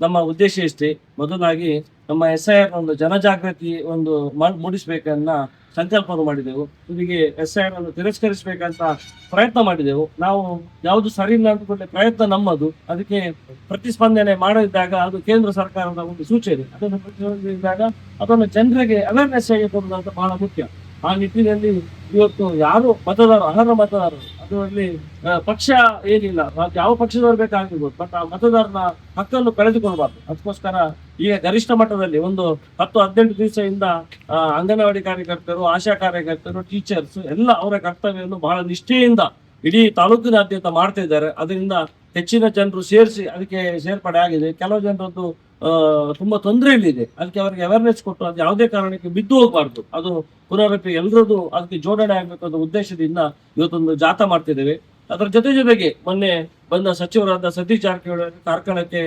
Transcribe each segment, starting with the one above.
ನಮ್ಮ ಉದ್ದೇಶ ಇಷ್ಟೇ. ಮೊದಲಾಗಿ ನಮ್ಮ SIR ಒಂದು ಜನಜಾಗೃತಿ ಒಂದು ಮೂಡಿಸಬೇಕನ್ನ ಸಂಕಲ್ಪವನ್ನು ಮಾಡಿದೆವು. ಇದಕ್ಕೆ SIR ಅನ್ನು ತಿರಸ್ಕರಿಸಬೇಕಂತ ಪ್ರಯತ್ನ ಮಾಡಿದೆವು. ನಾವು ಯಾವುದು ಸರಿ ಇಲ್ಲ ಅಂದ್ಕೊಂಡೆ ಪ್ರಯತ್ನ ನಮ್ಮದು. ಅದಕ್ಕೆ ಪ್ರತಿಸ್ಪಂದನೆ ಮಾಡಿದಾಗ ಅದು ಕೇಂದ್ರ ಸರ್ಕಾರದ ಒಂದು ಸೂಚನೆ. ಅದನ್ನು ಪ್ರತಿಸ್ಪಂದಿಸಿದಾಗ ಅದನ್ನು ಜನರಿಗೆ ಅವೇರ್ನೆಸ್ ಆಗಿ ಕೊಡುವುದು ಬಹಳ ಮುಖ್ಯ. ಆ ನಿಟ್ಟಿನಲ್ಲಿ ಇವತ್ತು ಯಾರು ಮತದಾರರು, ಅರ್ಹ ಮತದಾರರು, ಅದರಲ್ಲಿ ಪಕ್ಷ ಏನಿಲ್ಲ, ಯಾವ ಪಕ್ಷದವರು ಬೇಕಾಗಿರ್ಬೋದು, ಬಟ್ ಆ ಮತದಾರನ ಹಕ್ಕನ್ನು ಕಳೆದುಕೊಳ್ಬಾರ್ದು. ಅದಕ್ಕೋಸ್ಕರ ಈಗ ಗರಿಷ್ಠ ಮಟ್ಟದಲ್ಲಿ ಒಂದು 10-18 ದಿವಸದಿಂದ ಅಂಗನವಾಡಿ ಕಾರ್ಯಕರ್ತರು, ಆಶಾ ಕಾರ್ಯಕರ್ತರು, ಟೀಚರ್ಸ್ ಎಲ್ಲ ಅವರ ಕರ್ತವ್ಯವನ್ನು ಬಹಳ ನಿಷ್ಠೆಯಿಂದ ಇಡೀ ತಾಲೂಕಿನಾದ್ಯಂತ ಮಾಡ್ತಾ ಇದ್ದಾರೆ. ಅದರಿಂದ ಹೆಚ್ಚಿನ ಜನರು ಅದಕ್ಕೆ ಸೇರ್ಪಡೆ ಆಗಿದೆ. ಕೆಲವು ಜನರದ್ದು ತುಂಬಾ ತೊಂದರೆಯಲ್ಲಿದೆ. ಅದಕ್ಕೆ ಅವರಿಗೆ ಅವೇರ್ನೆಸ್ ಕೊಟ್ಟು ಅದು ಯಾವುದೇ ಕಾರಣಕ್ಕೆ ಬಿದ್ದು ಹೋಗಬಾರ್ದು, ಅದು ಪುನರಪಿ ಎಲ್ಲರದ್ದು ಅದಕ್ಕೆ ಜೋಡಣೆ ಆಗಬೇಕು ಅನ್ನೋ ಉದ್ದೇಶದಿಂದ ಇವತ್ತೊಂದು ಜಾಥಾ ಮಾಡ್ತಿದ್ದೇವೆ. ಅದರ ಜೊತೆಗೆ ಮೊನ್ನೆ ಬಂದ ಸಚಿವರಾದ ಸತೀಶ್ ಜಾರಕಿಹೊಳಿ ಕಾರ್ಕಳಕ್ಕೆ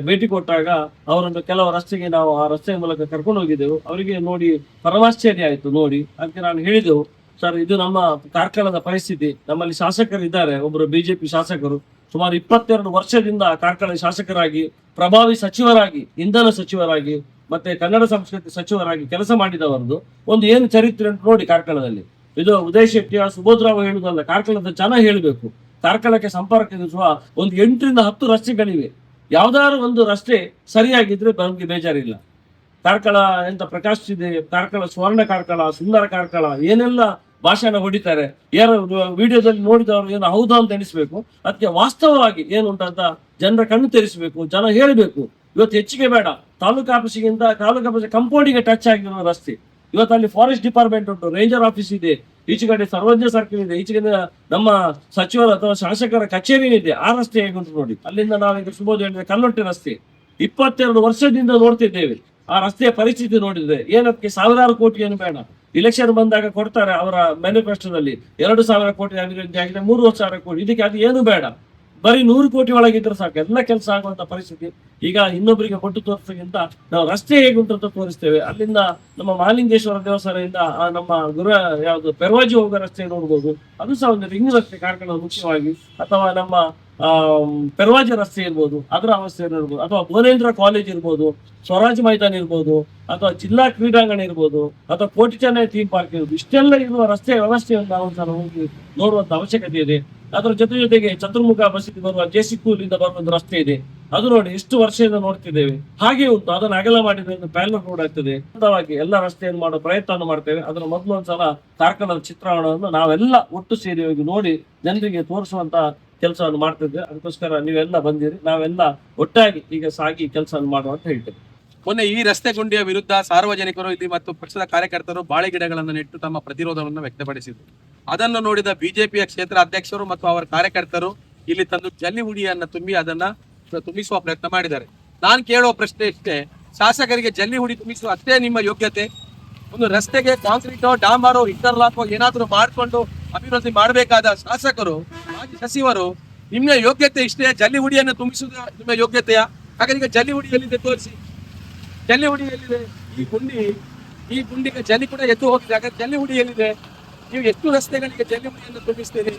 ಭೇಟಿ ಕೊಟ್ಟಾಗ ಅವರನ್ನು ಕೆಲವು ರಸ್ತೆಗೆ ನಾವು ಆ ರಸ್ತೆಯ ಮೂಲಕ ಕರ್ಕೊಂಡು ಹೋಗಿದ್ದೆವು. ಅವರಿಗೆ ನೋಡಿ ಪರಮಾಶ್ಚರ್ಯ ಆಯಿತು ನೋಡಿ. ಅದಕ್ಕೆ ನಾನು ಹೇಳಿದೆವು, ಸರ್ ಇದು ನಮ್ಮ ಕಾರ್ಕಳದ ಪರಿಸ್ಥಿತಿ. ನಮ್ಮಲ್ಲಿ ಶಾಸಕರು ಇದ್ದಾರೆ, ಒಬ್ಬರು BJP ಶಾಸಕರು ಸುಮಾರು 22 ವರ್ಷದಿಂದ ಕಾರ್ಕಳ ಶಾಸಕರಾಗಿ, ಪ್ರಭಾವಿ ಸಚಿವರಾಗಿ, ಇಂಧನ ಸಚಿವರಾಗಿ, ಮತ್ತೆ ಕನ್ನಡ ಸಂಸ್ಕೃತಿ ಸಚಿವರಾಗಿ ಕೆಲಸ ಮಾಡಿದವರದು ಒಂದು ಏನು ಚರಿತ್ರೆ ಅಂತ ನೋಡಿ ಕಾರ್ಕಳದಲ್ಲಿ. ಇದು ಉದಯ್ ಶೆಟ್ಟಿಯ ಸುಬೋಧರಾವ್ ಹೇಳುವುದಲ್ಲ, ಕಾರ್ಕಳದ ಜನ ಹೇಳಬೇಕು. ಕಾರ್ಕಳಕ್ಕೆ ಸಂಪರ್ಕಿಸುವ ಒಂದು 8-10 ರಸ್ತೆಗಳಿವೆ. ಯಾವ್ದಾದ್ರು ಒಂದು ರಸ್ತೆ ಸರಿಯಾಗಿದ್ರೆ ನಮ್ಗೆ ಬೇಜಾರಿಲ್ಲ. ಕಾರ್ಕಳ ಎಂತ ಪ್ರಕಾಶಿಸಿದೆ, ಕಾರ್ಕಳ ಸ್ವರ್ಣ ಕಾರ್ಕಳ, ಸುಂದರ ಕಾರ್ಕಳ, ಏನೆಲ್ಲ ಭಾಷಣ ಹೊಡಿತಾರೆ. ಯಾರು ವಿಡಿಯೋದಲ್ಲಿ ನೋಡಿದವರು ಏನು ಹೌದಾ ಅಂತ ಎಣಿಸ್ಬೇಕು. ಅದಕ್ಕೆ ವಾಸ್ತವವಾಗಿ ಏನುಂಟಂತ ಜನರ ಕಣ್ಣು ತೆರೆಸಬೇಕು, ಜನ ಹೇಳಬೇಕು. ಇವತ್ತು ಹೆಚ್ಚಿಗೆ ಬೇಡ, ತಾಲೂಕು ಆಫೀಸಿಗಿಂತ ತಾಲೂಕು ಆಫೀಸ್ ಕಂಪೌಂಡಿಗೆ ಟಚ್ ಆಗಿರೋ ರಸ್ತೆ. ಇವತ್ತು ಅಲ್ಲಿ ಫಾರೆಸ್ಟ್ ಡಿಪಾರ್ಟ್ಮೆಂಟ್ ಉಂಟು, ರೇಂಜರ್ ಆಫೀಸ್ ಇದೆ, ಈಚೆ ಕಡೆ ಸರ್ವಜ್ಞ ಸರ್ಕಲ್ ಇದೆ, ಈಚೆ ಕಡೆ ನಮ್ಮ ಸಚಿವರ ಅಥವಾ ಶಾಸಕರ ಕಚೇರಿ ಇದೆ. ಆ ರಸ್ತೆ ಹೇಗುಂಟು ನೋಡಿ. ಅಲ್ಲಿಂದ ನಾವೀಗ ಸುಬೋಧ ಹೇಳಿದ್ರೆ ಕಲ್ಲೊಟ್ಟೆ ರಸ್ತೆ 22 ವರ್ಷದಿಂದ ನೋಡ್ತಿದ್ದೇವೆ. ಆ ರಸ್ತೆಯ ಪರಿಸ್ಥಿತಿ ನೋಡಿದ್ರೆ ಏನಕ್ಕೆ ಸಾವಿರಾರು ಕೋಟಿ ಏನು ಬೇಡ. ಇಲೆಕ್ಷನ್ ಬಂದಾಗ ಕೊಡ್ತಾರೆ ಅವರ ಮ್ಯಾನಿಫೆಸ್ಟೋದಲ್ಲಿ 2,000 ಕೋಟಿ ಅಭಿವೃದ್ಧಿ ಆಗಿದೆ, 3,000 ಕೋಟಿ. ಇದಕ್ಕೆ ಅದು ಏನು ಬೇಡ, ಬರೀ 100 ಕೋಟಿ ಒಳಗಿದ್ರೆ ಸಾಕು, ಎಲ್ಲ ಕೆಲಸ ಆಗುವಂತ ಪರಿಸ್ಥಿತಿ. ಈಗ ಇನ್ನೊಬ್ಬರಿಗೆ ಕೊಟ್ಟು ತೋರಿಸೋಕ್ಕಿಂತ ನಾವು ರಸ್ತೆ ಹೇಗುಂಟು ಅಂತ ತೋರಿಸ್ತೇವೆ. ಅಲ್ಲಿಂದ ನಮ್ಮ ಮಹಾಲಿಂಗೇಶ್ವರ ದೇವಸ್ಥಾನದಿಂದ ನಮ್ಮ ಯಾವುದು ಪೆರ್ವಾಜಿ ಹೋಗೋ ರಸ್ತೆ ನೋಡ್ಬೋದು, ಅದು ಸಹ ಒಂದು ರಿಂಗ್ ರಸ್ತೆ ಕಾರ್ಕಳ ಮುಖ್ಯವಾಗಿ. ಅಥವಾ ನಮ್ಮ ಪೆರ್ವಾಜಿ ರಸ್ತೆ ಇರ್ಬೋದು, ಅದರ ಅವಸ್ಥೆ ಇರ್ಬೋದು, ಅಥವಾ ಭುವನೇಂದ್ರ ಕಾಲೇಜ್ ಇರ್ಬೋದು, ಸ್ವರಾಜ್ ಮೈದಾನ ಇರ್ಬೋದು, ಅಥವಾ ಜಿಲ್ಲಾ ಕ್ರೀಡಾಂಗಣ ಇರ್ಬೋದು, ಅಥವಾ ಕೋಟಿ ಚೆನ್ನೈ ಥೀಮ್ ಪಾರ್ಕ್ ಇರ್ಬೋದು. ಇಷ್ಟೆಲ್ಲ ಇರುವ ರಸ್ತೆಯ ವ್ಯವಸ್ಥೆಯನ್ನು ನಾವು ಸಹ ಹೋಗಿ ನೋಡುವಂತ ಅವಶ್ಯಕತೆ ಇದೆ. ಅದರ ಜೊತೆಗೆ ಚತುರ್ಮುಖ ಬಸ್ಸಿಗೆ ಬರುವ JC ಸ್ಕೂಲ್ ಇಂದ ಬರುವ ಒಂದು ರಸ್ತೆ ಇದೆ. ಅದು ನೋಡಿ ಎಷ್ಟು ವರ್ಷದಿಂದ ನೋಡ್ತಿದ್ದೇವೆ, ಹಾಗೆ ಉಂಟು. ಅದನ್ನು ಅಗಲ ಮಾಡಿದ್ರೆ ಪ್ಯಾನಲ್ ರೋಡ್ ಆಗ್ತದೆ. ಎಲ್ಲ ರಸ್ತೆಯನ್ನು ಮಾಡೋ ಪ್ರಯತ್ನ ಮಾಡ್ತೇವೆ. ಅದರ ಮೊದಲು ಒಂದ್ಸಲ ಕಾರ್ಕಳದ ಚಿತ್ರಣವನ್ನು ನಾವೆಲ್ಲ ಒಟ್ಟು ಸೇರಿ ಹೋಗಿ ನೋಡಿ ಜನರಿಗೆ ತೋರಿಸುವಂತ ಕೆಲಸವನ್ನು ಮಾಡ್ತಿದ್ದೆ. ಅದಕ್ಕೋಸ್ಕರ ನೀವೆಲ್ಲ ಬಂದಿರಿ, ನಾವೆಲ್ಲ ಒಟ್ಟಾಗಿ ಈಗ ಸಾಗಿ ಕೆಲಸವನ್ನು ಮಾಡುವ ಅಂತ ಹೇಳ್ತೇವೆ. ಮೊನ್ನೆ ಈ ರಸ್ತೆ ಗುಂಡಿಯ ವಿರುದ್ಧ ಸಾರ್ವಜನಿಕರು ಇಲ್ಲಿ ಮತ್ತು ಪಕ್ಷದ ಕಾರ್ಯಕರ್ತರು ಬಾಳೆ ಗಿಡಗಳನ್ನು ನೆಟ್ಟು ತಮ್ಮ ಪ್ರತಿರೋಧವನ್ನು ವ್ಯಕ್ತಪಡಿಸಿದರು. ಅದನ್ನು ನೋಡಿದ ಬಿಜೆಪಿಯ ಕ್ಷೇತ್ರ ಅಧ್ಯಕ್ಷರು ಮತ್ತು ಅವರ ಕಾರ್ಯಕರ್ತರು ಇಲ್ಲಿ ತಂದು ಜಲ್ಲಿ ಹುಡಿಯನ್ನ ತುಂಬಿಸುವ ಪ್ರಯತ್ನ ಮಾಡಿದ್ದಾರೆ. ನಾನು ಕೇಳುವ ಪ್ರಶ್ನೆ ಇಷ್ಟೇ, ಶಾಸಕರಿಗೆ ಜಲ್ಲಿ ಹುಡಿ ತುಂಬಿಸುವ ಅಷ್ಟೇ ನಿಮ್ಮ ಯೋಗ್ಯತೆ? ಒಂದು ರಸ್ತೆಗೆ ಕಾಂಕ್ರೀಟೋ ಡಾಂಬಾರೋ ಇಂಟರ್ಲಾಕೋ ಏನಾದರೂ ಮಾಡಿಕೊಂಡು ಅಭಿವೃದ್ಧಿ ಮಾಡಬೇಕಾದ ಶಾಸಕರು, ಮಾಜಿ ಸಚಿವರು, ನಿಮ್ಮ ಯೋಗ್ಯತೆ ಇಷ್ಟೇ? ಜಲ್ಲಿ ಹುಡಿಯನ್ನು ತುಂಬಿಸುವುದು ನಿಮ್ಮ ಯೋಗ್ಯತೆಯಾ? ಹಾಗಾದ್ರೆ ಈಗ ಜಲ್ಲಿ ಹುಡಿ ಎಲ್ಲಿದೆ ತೋರಿಸಿ. ಜಲ್ಲಿ ಹುಡಿ ಎಲ್ಲಿದೆ? ಈ ಗುಂಡಿಗೆ ಜಲ್ಲಿ ಕೂಡ ಎದ್ದು ಹೋಗ್ತದೆ. ಹಾಗಾದ್ರೆ ಜಲ್ಲಿ ಹುಡಿ ಎಲ್ಲಿದೆ? ನೀವು ಎಷ್ಟು ರಸ್ತೆಗಳಿಗೆ ಜಲ್ಲಿ ಹುಡಿಯನ್ನು ತುಂಬಿಸ್ತೀರಿ?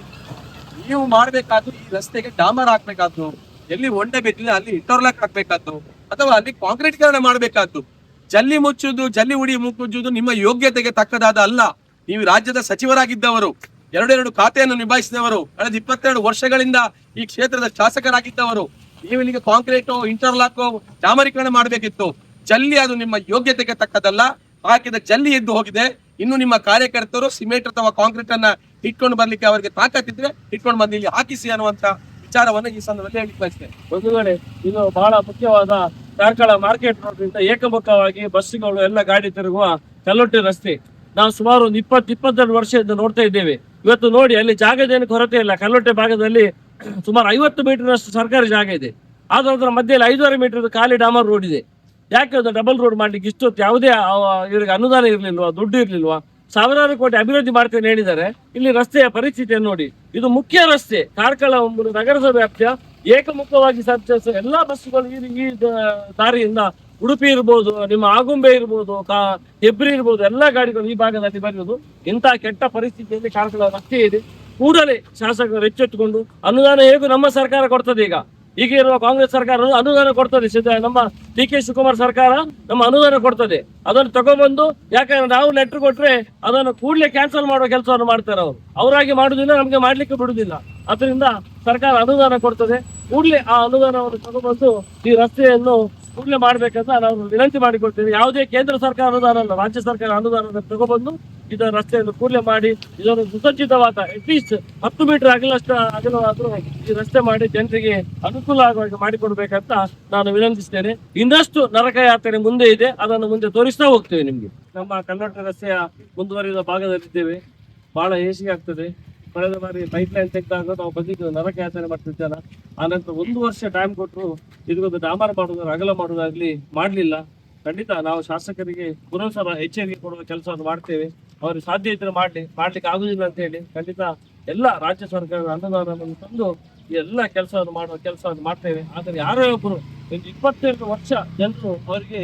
ನೀವು ಮಾಡಬೇಕಾದ್ರು ಈ ರಸ್ತೆಗೆ ಡಾಂಬರ್ ಹಾಕ್ಬೇಕಾದ್ರು, ಎಲ್ಲಿ ಒಂಡೆ ಬಿದ್ದಿದೆ ಅಲ್ಲಿ ಇಂಟರ್ಲಾಕ್ ಹಾಕ್ಬೇಕಾದ್ರು, ಅಥವಾ ಅಲ್ಲಿ ಕಾಂಕ್ರೀಟೀಕರಣ ಮಾಡಬೇಕಾದ್ದು. ಜಲ್ಲಿ ಮುಚ್ಚುದು, ಜಲ್ಲಿ ಹುಡಿ ಮುಚ್ಚುವುದು ನಿಮ್ಮ ಯೋಗ್ಯತೆಗೆ ತಕ್ಕದಾದ ಅಲ್ಲ. ನೀವು ರಾಜ್ಯದ ಸಚಿವರಾಗಿದ್ದವರು, 2 ಖಾತೆಯನ್ನು ನಿಭಾಯಿಸಿದವರು, ಕಳೆದ 22 ವರ್ಷಗಳಿಂದ ಈ ಕ್ಷೇತ್ರದ ಶಾಸಕರಾಗಿದ್ದವರು. ನೀವು ಇಲ್ಲಿಗೆ ಕಾಂಕ್ರೀಟೋ ಇಂಟರ್ಲಾಕೋ ಡಾಮರೀಕರಣ ಮಾಡಬೇಕಿತ್ತು. ಜಲ್ಲಿ ಅದು ನಿಮ್ಮ ಯೋಗ್ಯತೆಗೆ ತಕ್ಕದಲ್ಲ. ಹಾಕಿದ ಜಲ್ಲಿ ಎದ್ದು ಹೋಗಿದೆ. ಇನ್ನು ನಿಮ್ಮ ಕಾರ್ಯಕರ್ತರು ಸಿಮೆಂಟ್ ಅಥವಾ ಕಾಂಕ್ರೀಟ್ ಅನ್ನ ಇಟ್ಕೊಂಡು ಬರ್ಲಿಕ್ಕೆ ಅವರಿಗೆ ತಾಕತ್ತಿದ್ರೆ ಇಟ್ಕೊಂಡು ಬಂದು ಇಲ್ಲಿ ಹಾಕಿಸಿ ಅನ್ನುವಂತ ವಿಚಾರವನ್ನು ಈ ಸಂದರ್ಭದಲ್ಲಿ ಹೇಳಿ ಬಯಸ್ತೇನೆ. ಒಂದು ವೇಳೆ ಇದು ಬಹಳ ಮುಖ್ಯವಾದ ಕಾರ್ಕಳ ಮಾರ್ಕೆಟ್ ರೋಡ್ನಿಂದ ಏಕಮುಖವಾಗಿ ಬಸ್ಸುಗಳು ಎಲ್ಲ ಗಾಡಿ ತಿರುಗುವ ಕಲ್ಲೊಟ್ಟೆ ರಸ್ತೆ ನಾವು ಸುಮಾರು 20-22 ವರ್ಷದಿಂದ ನೋಡ್ತಾ ಇದ್ದೇವೆ. ಇವತ್ತು ನೋಡಿ ಅಲ್ಲಿ ಜಾಗದೇನು ಕೊರತೆ ಇಲ್ಲ. ಕಲ್ಲೊಟ್ಟೆ ಭಾಗದಲ್ಲಿ ಸುಮಾರು 50 ಮೀಟರ್ನಷ್ಟು ಸರ್ಕಾರಿ ಜಾಗ ಇದೆ. ಆದ್ರೆ ಅದರ ಮಧ್ಯದಲ್ಲಿ 5.5 ಮೀಟರ್ ಖಾಲಿ ಡಾಮರ್ ರೋಡ್ ಇದೆ. ಯಾಕೆ ಅದು ಡಬಲ್ ರೋಡ್ ಮಾಡ್ಲಿಕ್ಕೆ ಇಷ್ಟೊತ್ತು ಯಾವುದೇ ಇವರಿಗೆ ಅನುದಾನ ಇರ್ಲಿಲ್ವಾ, ದುಡ್ಡು ಇರ್ಲಿಲ್ವಾ? ಸಾವಿರಾರು ಕೋಟಿ ಅಭಿವೃದ್ಧಿ ಮಾಡ್ತೇನೆ ಹೇಳಿದ್ದಾರೆ. ಇಲ್ಲಿ ರಸ್ತೆಯ ಪರಿಸ್ಥಿತಿಯನ್ನು ನೋಡಿ. ಇದು ಮುಖ್ಯ ರಸ್ತೆ, ಕಾರ್ಕಳ ನಗರಸಭೆ ವ್ಯಾಪ್ತಿಯ ಏಕಮುಖವಾಗಿ ಸಂಚರಿಸ ಎಲ್ಲಾ ಬಸ್ಸುಗಳು ಈ ದಾರಿಯಿಂದ ಉಡುಪಿ ಇರ್ಬೋದು, ನಿಮ್ಮ ಆಗುಂಬೆ ಇರ್ಬೋದು, ಹೆಬ್ರಿ ಇರ್ಬೋದು, ಎಲ್ಲಾ ಗಾಡಿಗಳು ಈ ಭಾಗದಲ್ಲಿ ಬರೆಯುವುದು. ಇಂತಹ ಕೆಟ್ಟ ಪರಿಸ್ಥಿತಿಯಲ್ಲಿ ಕಾರ್ಕಳ ರಸ್ತೆ ಇದೆ. ಕೂಡಲೇ ಶಾಸಕರು ಎಚ್ಚೆತ್ತುಕೊಂಡು ಅನುದಾನ ಹೇಗೂ ನಮ್ಮ ಸರ್ಕಾರ ಕೊಡ್ತದೆ. ಈಗ ಈಗ ಇರುವ ಕಾಂಗ್ರೆಸ್ ಸರ್ಕಾರ ಅನುದಾನ ಕೊಡ್ತದೆ, ನಮ್ಮ ಡಿ ಕೆ ಶಿವಕುಮಾರ್ ಸರ್ಕಾರ ನಮ್ಮ ಅನುದಾನ ಕೊಡ್ತದೆ. ಅದನ್ನು ತಗೊಬಂದು, ಯಾಕಂದ್ರೆ ನಾವು ಲೆಟರ್ ಕೊಟ್ರೆ ಅದನ್ನು ಕೂಡಲೇ ಕ್ಯಾನ್ಸಲ್ ಮಾಡುವ ಕೆಲಸವನ್ನು ಮಾಡ್ತಾರೆ ಅವರು. ಅವರಾಗಿ ಮಾಡುದಿಲ್ಲ, ನಮ್ಗೆ ಮಾಡ್ಲಿಕ್ಕೆ ಬಿಡುದಿಲ್ಲ. ಅದರಿಂದ ಸರ್ಕಾರ ಅನುದಾನ ಕೊಡ್ತದೆ, ಕೂಡಲೇ ಆ ಅನುದಾನವನ್ನು ತಗೊಬಂದು ಈ ರಸ್ತೆಯನ್ನು ಕೂಡಲೇ ಮಾಡ್ಬೇಕಂತ ನಾವು ವಿನಂತಿ ಮಾಡಿಕೊಡ್ತೇವೆ. ಯಾವುದೇ ಕೇಂದ್ರ ಸರ್ಕಾರ ಅನುದಾನ ಅಲ್ಲ, ರಾಜ್ಯ ಸರ್ಕಾರ ಅನುದಾನ ತಗೊಬಂದು ಇದರ ರಸ್ತೆಯನ್ನು ಕೂಡಲೇ ಮಾಡಿ ಇದನ್ನು ಸುಸಜ್ಜಿತವಾದ ಅಟ್ಲೀಸ್ಟ್ 10 ಮೀಟರ್ ಅಗಲವಾದರೂ ಈ ರಸ್ತೆ ಮಾಡಿ ಜನರಿಗೆ ಅನುಕೂಲ ಆಗುವಾಗ ಮಾಡಿಕೊಡ್ಬೇಕಂತ ನಾನು ವಿನಂತಿಸ್ತೇನೆ. ಇನ್ನಷ್ಟು ನರಕ ಯಾತ್ರೆ ಮುಂದೆ ಇದೆ, ಅದನ್ನು ಮುಂದೆ ತೋರಿಸ್ತಾ ಹೋಗ್ತೇವೆ ನಿಮ್ಗೆ. ನಮ್ಮ ಕರ್ನಾಟಕ ರಸ್ತೆಯ ಮುಂದುವರಿದ ಭಾಗದಲ್ಲಿದ್ದೇವೆ. ಬಹಳ ಹೇಸಿಗೆ ಆಗ್ತದೆ. ಕಳೆದ ಬಾರಿ ಪೈಪ್ ಲೈನ್ ತೆಗೆದಾಗ ನಾವು ಬಂದಿದ್ದು ನರಕ ಯಾತ್ರೆ ಮಾಡ್ತಿದ್ದೇವೆ. ಆನಂತರ 1 ವರ್ಷ ಟೈಮ್ ಕೊಟ್ಟರು ಇದಕ್ಕೊಂದು ಡಾಮರ್ ಮಾಡುವುದಾದ್ರೆ ಅಗಲ ಮಾಡುವುದಾಗ್ಲಿ ಮಾಡಲಿಲ್ಲ. ಖಂಡಿತ ನಾವು ಶಾಸಕರಿಗೆ ಪುನಃ ಎಚ್ಚರಿಕೆ ಕೊಡುವ ಕೆಲಸವನ್ನು ಮಾಡ್ತೇವೆ. ಅವ್ರಿಗೆ ಸಾಧ್ಯ ಇದ್ರೆ ಮಾಡ್ಲಿಕ್ಕೆ ಆಗುದಿಲ್ಲ ಅಂತ ಹೇಳಿ ಖಂಡಿತ ಎಲ್ಲ ರಾಜ್ಯ ಸರ್ಕಾರದ ಅನುದಾನವನ್ನು ತಂದು ಈ ಎಲ್ಲ ಕೆಲಸವನ್ನು ಮಾಡ್ತೇವೆ. ಆದರೆ ಯಾರೋ ಒಬ್ಬರು 22 ವರ್ಷ ಜನರು ಅವರಿಗೆ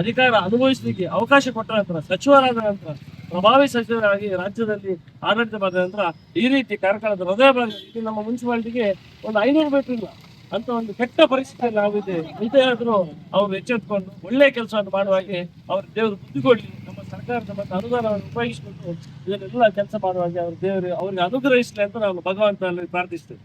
ಅಧಿಕಾರ ಅನುಭವಿಸಲಿಕ್ಕೆ ಅವಕಾಶ ಕೊಟ್ಟ ನಂತರ, ಸಚಿವರಾದ ನಂತರ, ಪ್ರಭಾವಿ ಸಚಿವರಾಗಿ ರಾಜ್ಯದಲ್ಲಿ ಆಡಳಿತ ಮಾಡಿದ ನಂತರ ಈ ರೀತಿ ಕಾರ್ಕಳದ ಹೃದಯ ಭಾಗ ನಮ್ಮ ಮುನ್ಸಿಪಾಲಿಟಿಗೆ ಒಂದು 500 ಮೀಟರ್ ಇಲ್ಲ ಅಂತ ಒಂದು ಕೆಟ್ಟ ಪರಿಸ್ಥಿತಿಯಲ್ಲಿ ಆಗಿದೆ ಅಂತ ಹೇಳಿದ್ರು ಅವರು ಎಚ್ಚೆತ್ತುಕೊಂಡು ಒಳ್ಳೆ ಕೆಲಸವನ್ನು ಮಾಡುವಾಗೆ ಅವ್ರ ದೇವರು ಬುದ್ಧಿ ಕೊಡ್ಲಿ. ನಮ್ಮ ಸರ್ಕಾರದ ಮತ್ತು ಅನುದಾನವನ್ನು ಉಪಯೋಗಿಸಿಕೊಂಡು ಇದನ್ನೆಲ್ಲ ಕೆಲಸ ಮಾಡುವಾಗೆ ಅವ್ರ ದೇವರು ಅವರಿಗೆ ಅನುಗ್ರಹಿಸಲಿ ಅಂತ ನಾವು ಭಗವಂತನಲ್ಲಿ ಪ್ರಾರ್ಥಿಸ್ತೇವೆ.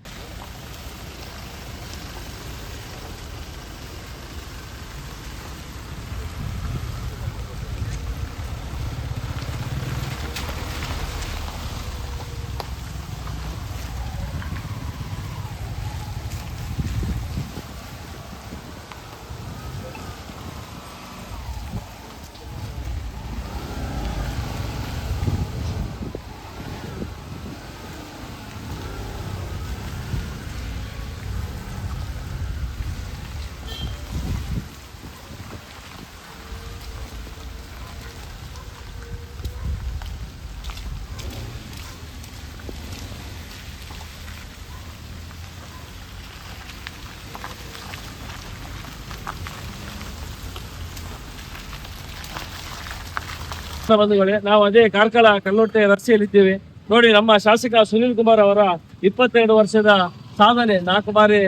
ಬಂಧುಗಳೇ, ನಾವು ಅದೇ ಕಾರ್ಕಳ ಕಲ್ಲೋಟೆ ರಸ್ತೆಯಲ್ಲಿದ್ದೇವೆ. ನೋಡಿ, ನಮ್ಮ ಶಾಸಕ ಸುನೀಲ್ ಕುಮಾರ್ ಅವರ 22 ವರ್ಷದ ಸಾಧನೆ, 4 ಬಾರಿ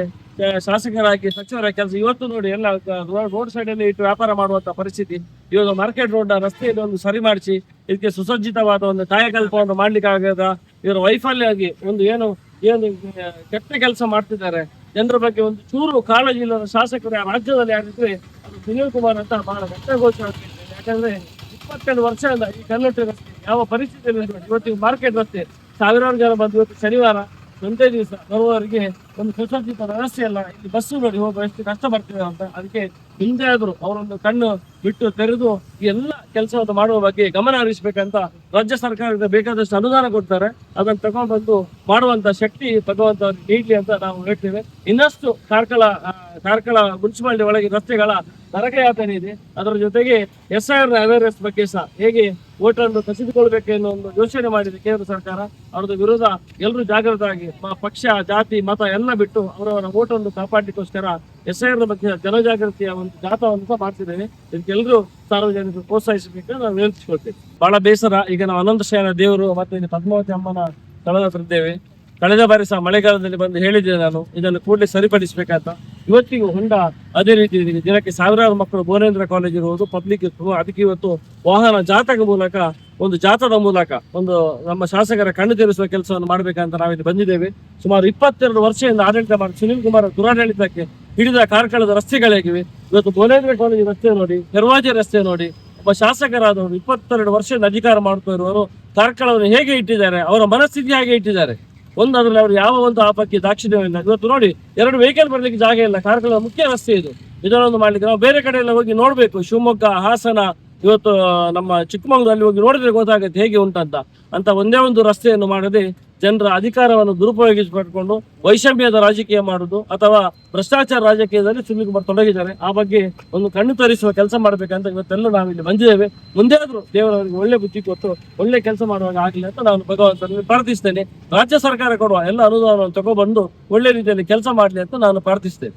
ಶಾಸಕರಾಗಿ ಸಚಿವರ ಕೆಲಸ. ಇವತ್ತು ನೋಡಿ ಎಲ್ಲ ರೋಡ್ ಸೈಡ್ ಅಲ್ಲಿ ಇಟ್ಟು ವ್ಯಾಪಾರ ಮಾಡುವಂತ ಪರಿಸ್ಥಿತಿ. ಇವಾಗ ಮಾರ್ಕೆಟ್ ರೋಡ್ ರಸ್ತೆಯಲ್ಲಿ ಒಂದು ಸರಿ ಮಾಡಿಸಿ ಇದಕ್ಕೆ ಸುಸಜ್ಜಿತವಾದ ಒಂದು ಕಾಯಕಲ್ಪವನ್ನು ಮಾಡ್ಲಿಕ್ಕೆ ಆಗದ ಇವರ ವೈಫಲ್ಯ ಆಗಿ ಏನು ಕೆಟ್ಟ ಕೆಲಸ ಮಾಡ್ತಿದ್ದಾರೆ. ಜನರ ಬಗ್ಗೆ ಒಂದು ಚೂರು ಕಾಳಜಿ ಇಲ್ಲದ ಶಾಸಕರು ರಾಜ್ಯದಲ್ಲಿ ಯಾರಿದ್ರೆ ಅದು ಸುನೀಲ್ ಕುಮಾರ್ ಅಂತ ಬಹಳ ಘೋಷಣೆ ಆಗ್ತಿದೆ. ಯಾಕಂದ್ರೆ 22 ವರ್ಷದಿಂದ ಈ ಕಲ್ಲೋಟೆ ರಸ್ತೆ ಯಾವ ಪರಿಸ್ಥಿತಿಯಲ್ಲಿ ಇವತ್ತಿಗೆ ಮಾರ್ಕೆಟ್ ರಸ್ತೆ ಸಾವಿರಾರು ಜನ ಬಂದು ಇವತ್ತು ಶನಿವಾರ ಒಂದೇ ದಿವಸ ಬರುವವರಿಗೆ ಒಂದು ಸುಸಜ್ಜಿತ ವ್ಯವಸ್ಥೆ ಅಲ್ಲ. ಇಲ್ಲಿ ಬಸ್ಸು ನೋಡಿ ಹೋಗುವ ಎಷ್ಟು ಕಷ್ಟ ಬರ್ತಿದೆ ಅಂತ. ಅದಕ್ಕೆ ಹಿಂದೆ ಆದ್ರೂ ಅವರೊಂದು ಕಣ್ಣು ಬಿಟ್ಟು ತೆರೆದು ಈ ಎಲ್ಲ ಕೆಲಸವನ್ನು ಮಾಡುವ ಬಗ್ಗೆ ಗಮನ ಹರಿಸಬೇಕಂತ ರಾಜ್ಯ ಸರ್ಕಾರದಿಂದ ಬೇಕಾದಷ್ಟು ಅನುದಾನ ಕೊಡ್ತಾರೆ. ಅದನ್ನು ತಗೊಂಡ್ಬಂದು ಮಾಡುವಂತ ಶಕ್ತಿ ಭಗವಂತ ನೀಡ್ಲಿ ಅಂತ ನಾವು ಹೇಳ್ತೇವೆ. ಇನ್ನಷ್ಟು ಕಾರ್ಕಳ ಮುನ್ಸಿಪಾಲಿಟಿ ಒಳಗೆ ರಸ್ತೆಗಳ ನರಕ ಯಾತನೆ ಇದೆ. ಅದರ ಜೊತೆಗೆ SIR ಅವೇರ್ನೆಸ್ ಬಗ್ಗೆ ಸಹ ಹೇಗೆ ಓಟನ್ನು ಕಸಿದುಕೊಳ್ಬೇಕು ಅನ್ನೋ ಒಂದು ಯೋಚನೆ ಮಾಡಿದೆ ಕೇಂದ್ರ ಸರ್ಕಾರ. ಅವ್ರದ್ದು ವಿರೋಧ ಎಲ್ಲರೂ ಜಾಗೃತರಾಗಿ ಪಕ್ಷ, ಜಾತಿ, ಮತ ಎಲ್ಲ ಬಿಟ್ಟು ಅವರವರ ಓಟನ್ನು ಕಾಪಾಡಲಿಕ್ಕೋಸ್ಕರ SIR ಬಗ್ಗೆ ಜನಜಾಗೃತಿಯ ಒಂದು ಜಾಥಾವನ್ನು ಸಹ ಮಾಡ್ತಿದ್ದೇವೆ. ಇದಕ್ಕೆಲ್ಲರೂ ಸಾರ್ವಜನಿಕರು ಪ್ರೋತ್ಸಾಹಿಸಬೇಕು ನಾವು ವಿನಂತಿಸಿಕೊಳ್ತೇವೆ. ಬಹಳ ಬೇಸರ. ಈಗ ನಾವು ಅನಂತ ಶಯನ ದೇವರು ಮತ್ತು ಇಲ್ಲಿ ಪದ್ಮಾವತಿ ಅಮ್ಮನ ಸ್ಥಳದ ಹತ್ರ ಇದ್ದೇವೆ. ಕಳೆದ ಬಾರಿ ಸಹ ಮಳೆಗಾಲದಲ್ಲಿ ಬಂದು ಹೇಳಿದ್ದೆ ನಾನು ಇದನ್ನು ಕೂಡಲೇ ಸರಿಪಡಿಸಬೇಕಂತ. ಇವತ್ತಿಗೂ ಹೊಂಡ ಅದೇ ರೀತಿ ದಿನಕ್ಕೆ ಸಾವಿರಾರು ಮಕ್ಕಳು ಬೋರೇಂದ್ರ ಕಾಲೇಜ್ ಇರುವುದು, ಪಬ್ಲಿಕ್ ಇತ್ತು. ಅದಕ್ಕೆ ಇವತ್ತು ವಾಹನ ಜಾಥಾದ ಮೂಲಕ ಒಂದು ನಮ್ಮ ಶಾಸಕರ ಕಣ್ಣು ತೆರೆಸುವ ಕೆಲಸವನ್ನು ಮಾಡಬೇಕಂತ ನಾವಿಲ್ಲಿ ಬಂದಿದ್ದೇವೆ. ಸುಮಾರು 22 ವರ್ಷದಿಂದ ಆಡಳಿತ ಮಾಡಿ ಸುನೀಲ್ ಕುಮಾರ್ ದುರಾಡಳಿತಕ್ಕೆ ಹಿಡಿದ ಕಾರ್ಕಳದ ರಸ್ತೆಗಳಾಗಿವೆ. ಇವತ್ತು ಬೋರೇಂದ್ರ ಕಾಲೇಜ್ ರಸ್ತೆ ನೋಡಿ, ಹೆರ್ವಾಜೆ ರಸ್ತೆ ನೋಡಿ, ಒಬ್ಬ ಶಾಸಕರಾದವರು 22 ವರ್ಷದಿಂದ ಅಧಿಕಾರ ಮಾಡ್ತಾ ಇರುವವರು ಕಾರ್ಕಳವನ್ನು ಹೇಗೆ ಇಟ್ಟಿದ್ದಾರೆ, ಅವರ ಮನಸ್ಥಿತಿ ಹೇಗೆ ಇಟ್ಟಿದ್ದಾರೆ. ಅದರಲ್ಲಿ ಅವರು ಯಾವ ಒಂದು ಆಪಕ್ಕೆ ದಾಕ್ಷಿಣ್ಯವಿಲ್ಲ. ಇವತ್ತು ನೋಡಿ, 2 ವೆಹಿಕಲ್ ಬರಲಿಕ್ಕೆ ಜಾಗ ಇಲ್ಲ. ಕಾರ್ಕಳದ ಮುಖ್ಯ ರಸ್ತೆ ಇದು. ಇದನ್ನೊಂದು ಮಾಡ್ಲಿಕ್ಕೆ ನಾವು ಬೇರೆ ಕಡೆ ಎಲ್ಲ ಹೋಗಿ ನೋಡ್ಬೇಕು. ಶಿವಮೊಗ್ಗ, ಹಾಸನ, ಇವತ್ತು ನಮ್ಮ ಚಿಕ್ಕಮಗಳೂರಲ್ಲಿ ಹೋಗಿ ನೋಡಿದ್ರೆ ಗೊತ್ತಾಗುತ್ತೆ ಹೇಗೆ ಅಂತ ಒಂದೇ ಒಂದು ರಸ್ತೆಯನ್ನು ಮಾಡದೆ ಜನರ ಅಧಿಕಾರವನ್ನು ದುರುಪಯೋಗಿಸಿಕೊಂಡು ವೈಷಮ್ಯದ ರಾಜಕೀಯ ಮಾಡುದು ಅಥವಾ ಭ್ರಷ್ಟಾಚಾರ ರಾಜಕೀಯದಲ್ಲಿ ಸುನೀಲ್ ಕುಮಾರ್ ತೊಡಗಿದ್ದಾರೆ. ಆ ಬಗ್ಗೆ ಒಂದು ಕಣ್ಣು ತರಿಸುವ ಕೆಲಸ ಮಾಡ್ಬೇಕಂತ ಇವತ್ತೆಲ್ಲ ನಾವಿಲ್ಲಿ ಬಂದಿದ್ದೇವೆ. ಮುಂದೆ ಆದ್ರೂ ದೇವರವರಿಗೆ ಒಳ್ಳೆ ಬುದ್ಧಿ ಕೊಟ್ಟು ಒಳ್ಳೆ ಕೆಲಸ ಮಾಡುವಾಗ ಆಗಲಿ ಅಂತ ನಾನು ಭಗವಂತನಲ್ಲಿ ಪ್ರಾರ್ಥಿಸ್ತೇನೆ. ರಾಜ್ಯ ಸರ್ಕಾರ ಕೊಡುವ ಎಲ್ಲ ಅನುದಾನವನ್ನು ತಗೊಬಂದು ಒಳ್ಳೆ ರೀತಿಯಲ್ಲಿ ಕೆಲಸ ಮಾಡಲಿ ಅಂತ ನಾನು ಪ್ರಾರ್ಥಿಸ್ತೇನೆ.